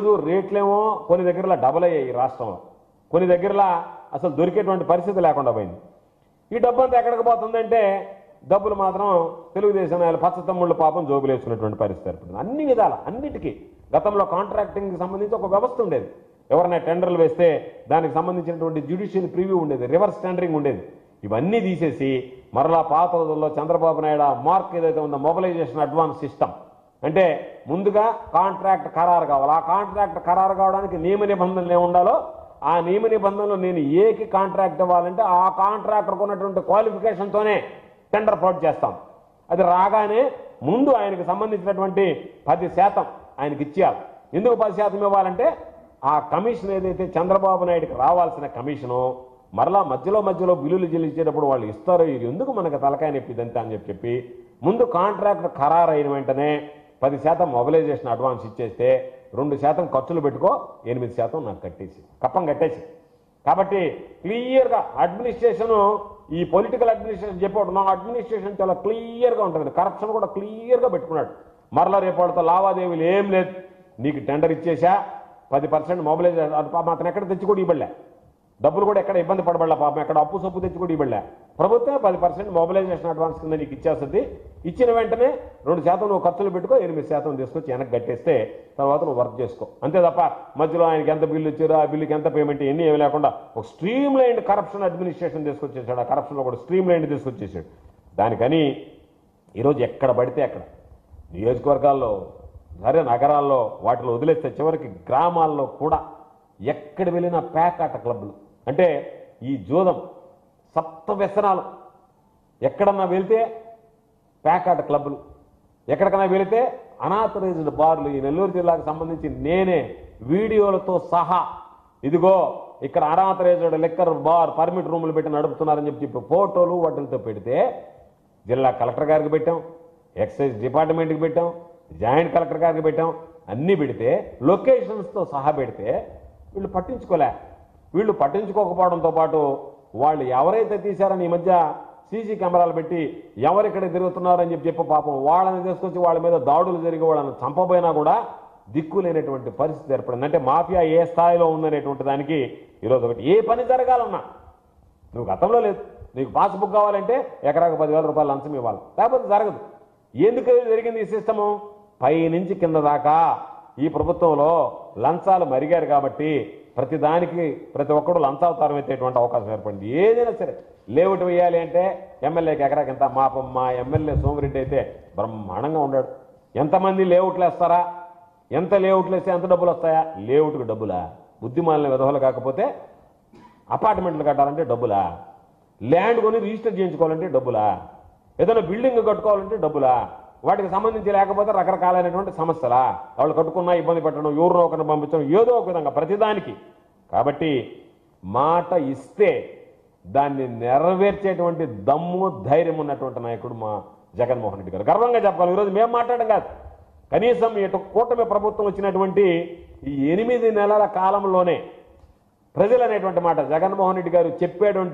ఈరోజు రేట్లేమో కొన్ని దగ్గరలో డబుల్ అయ్యాయి రాష్ట్రంలో, కొన్ని దగ్గరలో అసలు దొరికేటువంటి పరిస్థితి లేకుండా పోయింది. ఈ డబ్బు అంతా ఎక్కడికి పోతుందంటే డబ్బులు మాత్రం తెలుగుదేశం నాయకులు పచ్చతమ్ముళ్ళు పాపం జోబులు వేసుకునేటువంటి పరిస్థితి ఏర్పడింది. అన్ని విధాల అన్నిటికీ గతంలో కాంట్రాక్టింగ్కి సంబంధించి ఒక వ్యవస్థ ఉండేది. ఎవరైనా టెండర్లు వేస్తే దానికి సంబంధించినటువంటి జ్యుడిషియల్ ప్రివ్యూ ఉండేది, రివర్స్ టెండరింగ్ ఉండేది. ఇవన్నీ తీసేసి మరలా పాత రోజుల్లో చంద్రబాబు నాయుడు మార్క్ ఏదైతే ఉందో మొబిలైజేషన్ అడ్వాన్స్ సిస్టమ్ అంటే ముందుగా కాంట్రాక్ట్ ఖరారు కావాలి. ఆ కాంట్రాక్ట్ ఖరారు కావడానికి నియమ నిబంధనలు ఏమి ఉండాలో ఆ నియమ నిబంధనలు నేను ఏకి కాంట్రాక్ట్ ఇవ్వాలంటే ఆ కాంట్రాక్టర్కు ఉన్నటువంటి క్వాలిఫికేషన్తోనే టెండర్ ఫ్లోట్ చేస్తాం. అది రాగానే ముందు ఆయనకు సంబంధించినటువంటి 10% ఆయనకి ఇచ్చేయాలి. ఎందుకు 10% ఇవ్వాలంటే ఆ కమిషన్ ఏదైతే చంద్రబాబు నాయుడుకి రావాల్సిన కమిషను మరలా మధ్యలో బిల్లులు చెల్లించేటప్పుడు వాళ్ళు ఇస్తారు. ఇది ఎందుకు మనకు తలకాయ నొప్పిదంతా అని చెప్పి ముందు కాంట్రాక్ట్ ఖరారు అయిన వెంటనే 10% మొబిలైజేషన్ అడ్వాన్స్ ఇచ్చేస్తే 2% ఖర్చులు పెట్టుకో, 8% నాకు కట్టేసి కప్పం కట్టేసి. కాబట్టి క్లియర్గా అడ్మినిస్ట్రేషన్, ఈ పొలిటికల్ అడ్మినిస్ట్రేషన్ చెప్పాడు, నా అడ్మినిస్ట్రేషన్ చాలా క్లియర్గా ఉంటుంది. కరప్షన్ కూడా క్లియర్గా పెట్టుకున్నాడు. మరలా రేపటితో లావాదేవీలు ఏం లేదు. నీకు టెండర్ ఇచ్చేసా 10% మొబిలైజేషన్ మాత్రం ఎక్కడ తెచ్చి కూడా ఇవ్వలే, డబ్బులు కూడా ఎక్కడ ఇబ్బంది పడబడలే, పాపం ఎక్కడ అప్పు సొప్పు తెచ్చి కూడా ఇవ్వలే. ప్రభుత్వం 10% మొబిలైజేషన్ అడ్వాన్స్ కింద నీకు ఇచ్చేస్తుంది. ఇచ్చిన వెంటనే 2% నువ్వు ఖర్చులు పెట్టుకో, 8% తీసుకొచ్చి వెనక్కి కట్టేస్తే తర్వాత నువ్వు వర్క్ చేసుకో. అంతే తప్ప మధ్యలో ఆయనకి ఎంత బిల్లు ఇచ్చారో ఆ బిల్లుకి ఎంత పేమెంట్ ఎన్ని ఏమి లేకుండా ఒక స్ట్రీమ్ లైన్డ్ కరప్షన్ అడ్మినిస్ట్రేషన్ తీసుకొచ్చేసాడు. ఆ కరప్షన్లో కూడా స్ట్రీమ్ లైన్డ్ తీసుకొచ్చేసాడు. దానికని ఈరోజు ఎక్కడ పడితే అక్కడ నియోజకవర్గాల్లో సరే నగరాల్లో వాటిలో వదిలేస్తే చివరికి గ్రామాల్లో కూడా ఎక్కడ వెళ్ళినా పేకాట క్లబ్లు అంటే ఈ జూదం సప్త వ్యసనాలు. ఎక్కడన్నా వెళితే పేకాట క్లబ్లు, ఎక్కడికన్నా వెళితే అనాథరైజ్డ్ బార్లు. ఈ నెల్లూరు జిల్లాకు సంబంధించి నేనే వీడియోలతో సహా ఇదిగో ఇక్కడ అనాథరైజ్డ్ లిక్కర్ బార్ పర్మిట్ రూములు పెట్టి నడుపుతున్నారని చెప్పి ఫోటోలు వాటితో పెడితే జిల్లా కలెక్టర్ గారికి పెట్టాం, ఎక్సైజ్ డిపార్ట్మెంట్కి పెట్టాం, జాయింట్ కలెక్టర్ గారికి పెట్టాం. అన్నీ పెడితే లొకేషన్స్తో సహా పెడితే వీళ్ళు పట్టించుకోలే. వీళ్ళు పట్టించుకోకపోవడంతో పాటు వాళ్ళు ఎవరైతే తీశారని ఈ మధ్య సీసీ కెమెరాలు పెట్టి ఎవరిక్కడ తిరుగుతున్నారని చెప్పి పాపం వాళ్ళని తీసుకొచ్చి వాళ్ళ మీద దాడులు జరిగి వాళ్ళని చంపబోయినా కూడా దిక్కు లేనటువంటి పరిస్థితి ఏర్పడింది. అంటే మాఫియా ఏ స్థాయిలో ఉందనేటువంటి దానికి ఈరోజు ఒకటి ఏ పని జరగాలన్నా నువ్వు గతంలో లేదు, నీకు పాస్బుక్ కావాలంటే ఎకరాకు 10,000 రూపాయలు లంచం ఇవ్వాలి, లేకపోతే జరగదు. ఎందుకు జరిగింది ఈ సిస్టము? పై నుంచి కింద దాకా ఈ ప్రభుత్వంలో లంచాలు మరిగారు కాబట్టి ప్రతి ఒక్కడు లంచావతారం ఎత్తేటువంటి అవకాశం ఏర్పడింది. ఏదైనా సరే లేఅవుట్ వేయాలి అంటే ఎమ్మెల్యేకి ఎకరాకి ఎంత, మా ఎమ్మెల్యే సోమిరెడ్డి అయితే బ్రహ్మాండంగా ఉన్నాడు. ఎంతమంది లేఅవుట్లు వేస్తారా, ఎంత లేఅవుట్లు వేస్తే ఎంత డబ్బులు వస్తాయా? లేఅవుట్కి డబ్బులా? బుద్ధిమాలిన విధవలు కాకపోతే అపార్ట్మెంట్లు కట్టాలంటే డబ్బులా? ల్యాండ్ కొని రిజిస్టర్ చేయించుకోవాలంటే డబ్బులా? ఏదైనా బిల్డింగ్ కట్టుకోవాలంటే డబ్బులా? వాటికి సంబంధించి లేకపోతే రకరకాలైనటువంటి సమస్యలా? వాళ్ళు కట్టుకున్నా ఇబ్బంది పెట్టడం, ఎవరినో ఒకరిని పంపించడం, ఏదో ఒక విధంగా ప్రతిదానికి. కాబట్టి మాట ఇస్తే దాన్ని నెరవేర్చేటువంటి దమ్ము ధైర్యం ఉన్నటువంటి నాయకుడు మా జగన్మోహన్ రెడ్డి గారు. గర్వంగా చెప్పాలి. ఈరోజు మేము మాట్లాడడం కాదు, కనీసం ఇటు కూటమి ప్రభుత్వం వచ్చినటువంటి ఈ 8 నెలల కాలంలోనే ప్రజలు అనేటువంటి మాట జగన్మోహన్ రెడ్డి గారు చెప్పేటువంటి